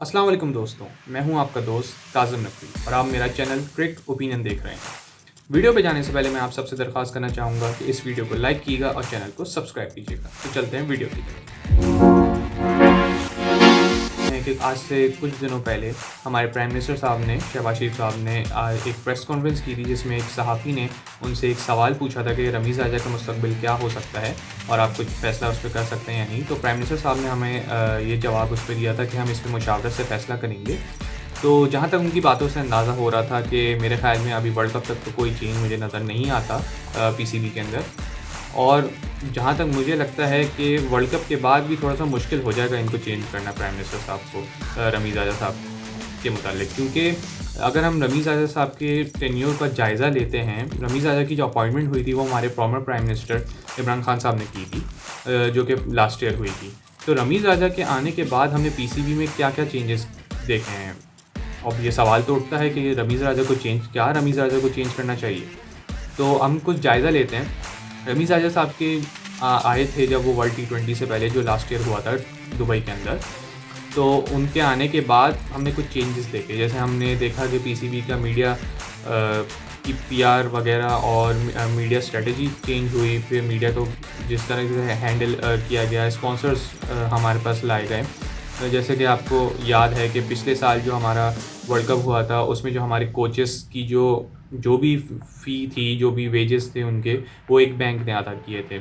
अस्सलाम वालेकुम दोस्तों, मैं हूं आपका दोस्त काज़िम नकवी और आप मेरा चैनल क्रिक ओपिनियन देख रहे हैं। वीडियो पे जाने से पहले मैं आप सबसे दरख्वास्त करना चाहूँगा कि इस वीडियो को लाइक कीजिएगा और चैनल को सब्सक्राइब कीजिएगा। तो चलते हैं वीडियो की तरफ। कि आज से कुछ दिनों पहले हमारे प्राइम मिनिस्टर साहब ने शहबाज शरीफ साहब ने एक प्रेस कॉन्फ्रेंस की थी जिसमें एक सहाफ़ी ने उनसे एक सवाल पूछा था कि रमीज़ राजा का मुस्तकबिल क्या हो सकता है और आप कुछ फ़ैसला उस पर कर सकते हैं या नहीं। तो प्राइम मिनिस्टर साहब ने हमें ये जवाब उस पर दिया था कि हम इस पर मुशावरत से फ़ैसला करेंगे। तो जहाँ तक उनकी बातों से अंदाज़ा हो रहा था कि मेरे ख़्याल में अभी वर्ल्ड कप तक तो कोई चेंज मुझे नज़र नहीं आता पीसीबी के अंदर। और जहाँ तक मुझे लगता है कि वर्ल्ड कप के बाद भी थोड़ा-सा मुश्किल हो जाएगा इनको चेंज करना प्राइम मिनिस्टर साहब को रमीज़ राजा साहब के मुतालिक। क्योंकि अगर हम रमीज़ राजा साहब के टेन्योर का जायज़ा लेते हैं, रमीज़ राजा की जो अपॉइंटमेंट हुई थी वो हमारे former prime minister Imran Khan साहब ने की थी, जो कि लास्ट ईयर हुई थी। तो रमीज़ राजा के आने के बाद हमने पीसीबी में क्या-क्या चेंजेस देखे हैं। अब ये सवाल तो उठता है कि रमीज़ राजा को चेंज करना चाहिए? तो हम कुछ जायज़ा लेते हैं। रमीज़ राजा साहब के आए थे जब वो वर्ल्ड T20 से पहले जो लास्ट ईयर हुआ था दुबई के अंदर। तो उनके आने के बाद हमने कुछ चेंजेस देखे। जैसे हमने देखा कि पीसीबी का मीडिया की पीआर वगैरह और मीडिया स्ट्रेटजी चेंज हुई। फिर मीडिया को जिस तरह से हैंडल किया गया, स्पॉन्सर्स हमारे पास लाए गए। जैसे कि आपको याद है कि पिछले साल जो हमारा वर्ल्ड कप हुआ था उसमें जो हमारे कोचेस की जो भी फ़ी थी, जो भी वेजेस थे उनके, वो एक बैंक ने अदा किए थे।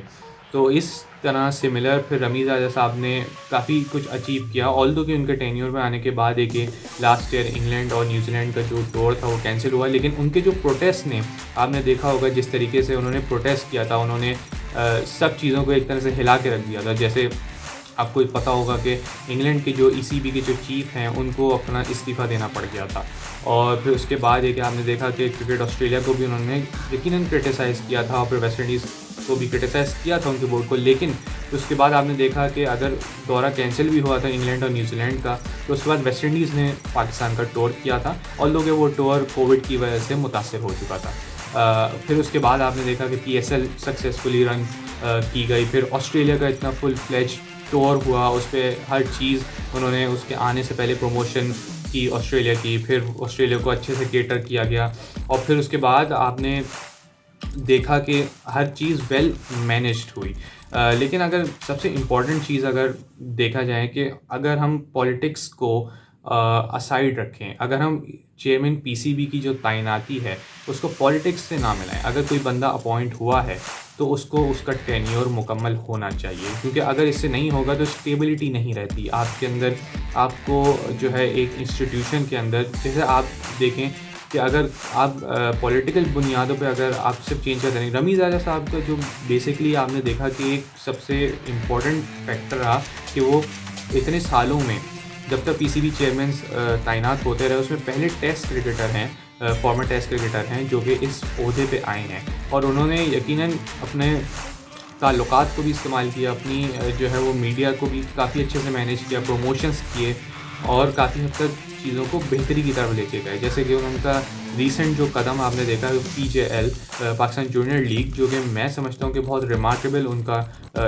तो इस तरह सिमिलर फिर रमीज़ राजा साहब ने काफ़ी कुछ अचीव किया। ऑल्दो कि उनके टेन्योर में आने के बाद एक लास्ट ईयर इंग्लैंड और न्यूजीलैंड का जो टूर था वो कैंसिल हुआ, लेकिन उनके जो प्रोटेस्ट ने, आपने देखा होगा जिस तरीके से उन्होंने प्रोटेस्ट किया था, उन्होंने सब चीज़ों को एक तरह से हिला के रख दिया था। जैसे आपको पता होगा कि इंग्लैंड के जो ईसीबी के जो चीफ हैं उनको अपना इस्तीफ़ा देना पड़ गया था। और फिर उसके बाद ये कि आपने देखा कि क्रिकेट ऑस्ट्रेलिया को भी उन्होंने यकीनन क्रिटिसाइज़ किया था और फिर वेस्ट इंडीज़ को भी क्रिटिसाइज़ किया था उनके बोर्ड को। लेकिन उसके बाद आपने देखा कि अगर दौरा कैंसिल भी हुआ था इंग्लैंड और न्यूजीलैंड का, तो उसके बाद वेस्ट इंडीज़ ने पाकिस्तान का टूर किया था और लोग वो टूर कोविड की वजह से मुतासर हो चुका था। फिर उसके बाद आपने देखा कि पीएसएल सक्सेसफुली रन की गई। फिर ऑस्ट्रेलिया का इतना फुल फ्लेज टूर हुआ, उस पर हर चीज़ उन्होंने उसके आने से पहले प्रमोशन की ऑस्ट्रेलिया की। फिर ऑस्ट्रेलिया को अच्छे से केटर किया गया और फिर उसके बाद आपने देखा कि हर चीज़ वेल मैनेज्ड हुई। लेकिन अगर सबसे इम्पॉर्टेंट चीज़ अगर देखा जाए कि अगर हम पॉलिटिक्स को असाइड रखें, अगर हम चेयरमैन पीसीबी की जो तैनाती है उसको पॉलिटिक्स से ना मिलाएं। अगर कोई बंदा अपॉइंट हुआ है तो उसको उसका टेन्योर मुकम्मल होना चाहिए, क्योंकि अगर इससे नहीं होगा तो स्टेबिलिटी नहीं रहती आपके अंदर। आपको जो है एक इंस्टीट्यूशन के अंदर, जैसे आप देखें कि अगर आप पॉलिटिकल बुनियादों पे अगर आप सिर्फ चेंज कर देंगे। रमीज़ राजा साहब का जो बेसिकली आपने देखा कि एक सबसे इम्पोर्टेंट फैक्टर रहा कि वो इतने सालों में जब तक पीसीबी चेयरमैन तैनात होते रहे उसमें पहले टेस्ट क्रिकेटर हैं, फॉर्मर टेस्ट क्रिकेटर हैं जो कि इस ओहदे पे आए हैं। और उन्होंने यकीनन अपने ताल्लुकात को भी इस्तेमाल किया, अपनी जो है वो मीडिया को भी काफ़ी अच्छे से मैनेज किया, प्रमोशंस किए और काफ़ी हद तक चीज़ों को बेहतरी की तरफ लेके गए। जैसे कि उनका रीसेंट जो कदम आपने देखा पीजेएल पाकिस्तान जूनियर लीग, जो कि मैं समझता हूँ कि बहुत रिमार्केबल उनका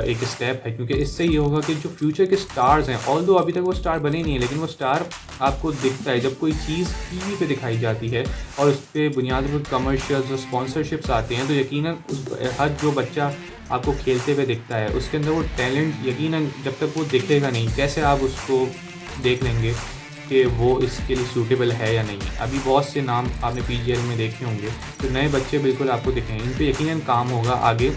एक स्टेप है, क्योंकि इससे ये होगा कि जो फ्यूचर के स्टार्स हैं, ऑल्दो अभी तक वो स्टार बने नहीं है, लेकिन वो स्टार आपको दिखता है जब कोई चीज़ टीवी पे दिखाई जाती है और उस पर बुनियादी पर कमर्शियल्स और स्पॉन्सरशिप्स आते हैं, तो यकीनन उस हर जो बच्चा आपको खेलते हुए दिखता है उसके अंदर वो टैलेंट यकीनन जब तक वो दिखेगा नहीं, कैसे आप उसको देख लेंगे कि वो इसके लिए सूटेबल है या नहीं है। अभी बहुत से नाम आपने पीजीएल में देखे होंगे, तो नए बच्चे बिल्कुल आपको दिखेंगे, इन पे यकीनन काम होगा। आगे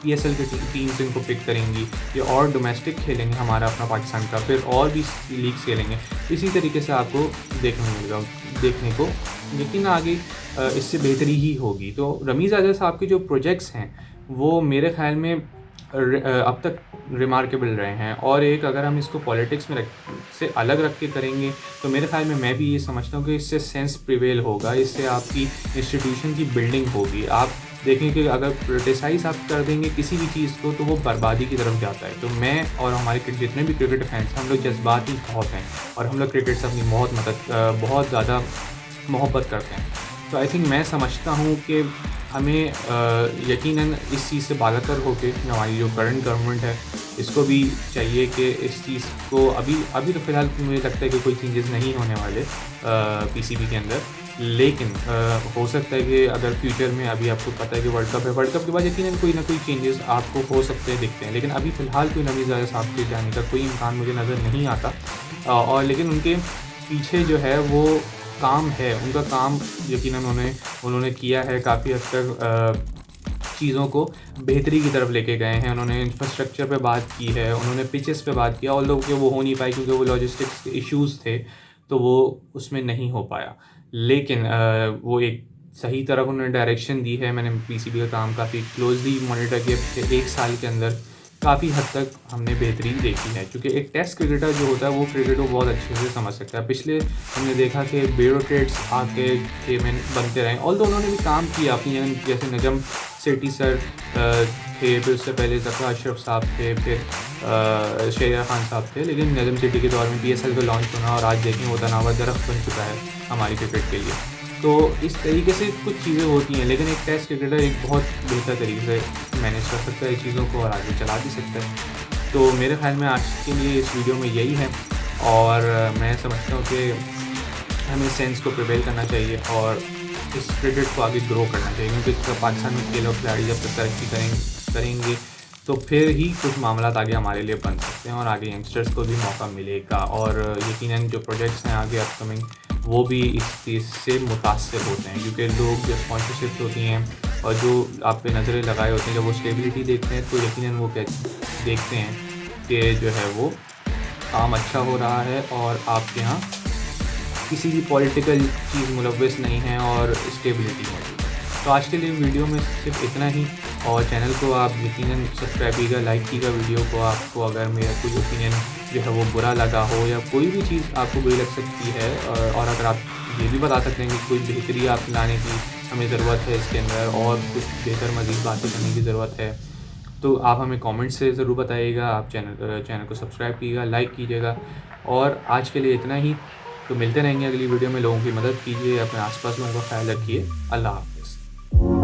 पीएसएल की टीम्स इनको पिक करेंगी, ये और डोमेस्टिक खेलेंगे हमारा अपना पाकिस्तान का, फिर और भी लीग्स खेलेंगे। इसी तरीके से आपको देखने को यकीन आगे इससे बेहतरी ही होगी। तो रमीज़ राजा साहब के जो प्रोजेक्ट्स हैं वो मेरे ख़्याल में अब तक रिमार्केबल रहे हैं। और एक अगर हम इसको पॉलिटिक्स में से अलग रख के करेंगे तो मेरे ख़्याल में मैं भी ये समझता हूँ कि इससे सेंस प्रिवेल होगा, इससे आपकी इंस्टीट्यूशन की बिल्डिंग होगी। आप देखें कि अगर क्रिटिसाइज़ आप कर देंगे किसी भी चीज़ को तो वो बर्बादी की तरफ जाता है। तो मैं और हमारे जितने भी क्रिकेट फैंस हैं, हम लोग जज्बाती बहुत हैं और हम लोग क्रिकेट से अपनी बहुत ज़्यादा मोहब्बत करते हैं। तो आई थिंक मैं समझता हूँ कि हमें यकीनन इस चीज़ से बालातर होकर हमारी जो करंट गवर्नमेंट है इसको भी चाहिए कि इस चीज़ को अभी तो फ़िलहाल मुझे लगता है कि कोई चेंजेस नहीं होने वाले पीसीबी के अंदर। लेकिन हो सकता है कि अगर फ्यूचर में, अभी आपको पता है कि वर्ल्ड कप है, वर्ल्ड कप के बाद यकीनन कोई ना कोई चेंजेस आपको हो सकते हैं, दिखते हैं। लेकिन अभी फ़िलहाल कोई रमीज़ राजा साहब के जाने का कोई इम्कान मुझे नज़र नहीं आता। और लेकिन उनके पीछे जो है वो काम है, उनका काम यकीनन उन्होंने किया है, काफ़ी हद तक चीज़ों को बेहतरी की तरफ लेके गए हैं। उन्होंने इंफ्रास्ट्रक्चर पे बात की है, उन्होंने पिचेस पे बात किया, ऑल्दो कि वो हो नहीं पाई क्योंकि वो लॉजिस्टिक्स इश्यूज़ थे, तो वो उसमें नहीं हो पाया। लेकिन वो एक सही तरफ उन्होंने डायरेक्शन दी है। मैंने पीसीबी का काम काफ़ी क्लोज़ली मॉनिटर किया। पिछले 1 साल के अंदर काफ़ी हद तक हमने बेहतरी देखी है, क्योंकि एक टेस्ट क्रिकेटर जो होता है वो क्रिकेट को बहुत अच्छे से समझ सकता है। पिछले हमने देखा कि ब्यूरोक्रेट्स आके गेमैन बनते रहे, ऑल्दो उन्होंने भी काम किया अपनी जगह, जैसे नजम सेठी सर थे, फिर उससे पहले ज़फ़र अशरफ साहब थे, फिर शहरियार ख़ान साहब थे। लेकिन नजम सेठी के दौर में पीएसएल का लॉन्च होना, और आज देखें वो तनावर दरख्त बन चुका है हमारी क्रिकेट के लिए। तो इस तरीके से कुछ चीज़ें होती हैं, लेकिन एक टेस्ट क्रिकेटर एक बहुत बेहतर तरीके से मैनेज कर सकता है चीज़ों को और आगे चला भी सकता है। तो मेरे ख़्याल में आज के लिए इस वीडियो में यही है, और मैं समझता हूँ कि हमें सेंस को प्रिवेल करना चाहिए और इस क्रिकेट को आगे ग्रो करना चाहिए, क्योंकि पाकिस्तान में खेल और खिलाड़ी जब तक तरक्की करेंगे तो फिर ही कुछ मामलात आगे हमारे लिए बन सकते हैं और आगे यंगस्टर्स को भी मौका मिलेगा। और यकीनन जो प्रोजेक्ट्स हैं आगे अपकमिंग, वो भी इस चीज़ से मुतासिर होते हैं, क्योंकि लोग जो स्पॉन्सरशिप्स होती हैं और जो आप पे नज़रें लगाए होते हैं, जब वो स्टेबिलिटी देखते हैं तो यकीनन वो देखते हैं कि जो है वो काम अच्छा हो रहा है और आपके यहाँ किसी भी पॉलिटिकल चीज़ मुलव्वस नहीं है और स्टेबिलिटी मौजूद है। तो आज के लिए वीडियो में सिर्फ इतना ही, और चैनल को आप यकीनन सब्सक्राइब कीजिएगा, लाइक कीजिएगा वीडियो को। आपको अगर मेरा कोई ओपिनियन जो है वो बुरा लगा हो या कोई भी चीज़ आपको बुरी लग सकती है, और अगर आप ये भी बता सकते हैं कि कोई बेहतरी आप लाने की हमें ज़रूरत है इसके अंदर, और कुछ बेहतर मज़ीद बातें करने की ज़रूरत है, तो आप हमें कमेंट से ज़रूर बताइएगा। आप चैनल को सब्सक्राइब कीजिएगा, लाइक कीजिएगा। और आज के लिए इतना ही, तो मिलते रहेंगे अगली वीडियो में। लोगों की मदद कीजिए, अपने आसपास लोगों का ख्याल रखिए। अल्लाह हाफ़िज़।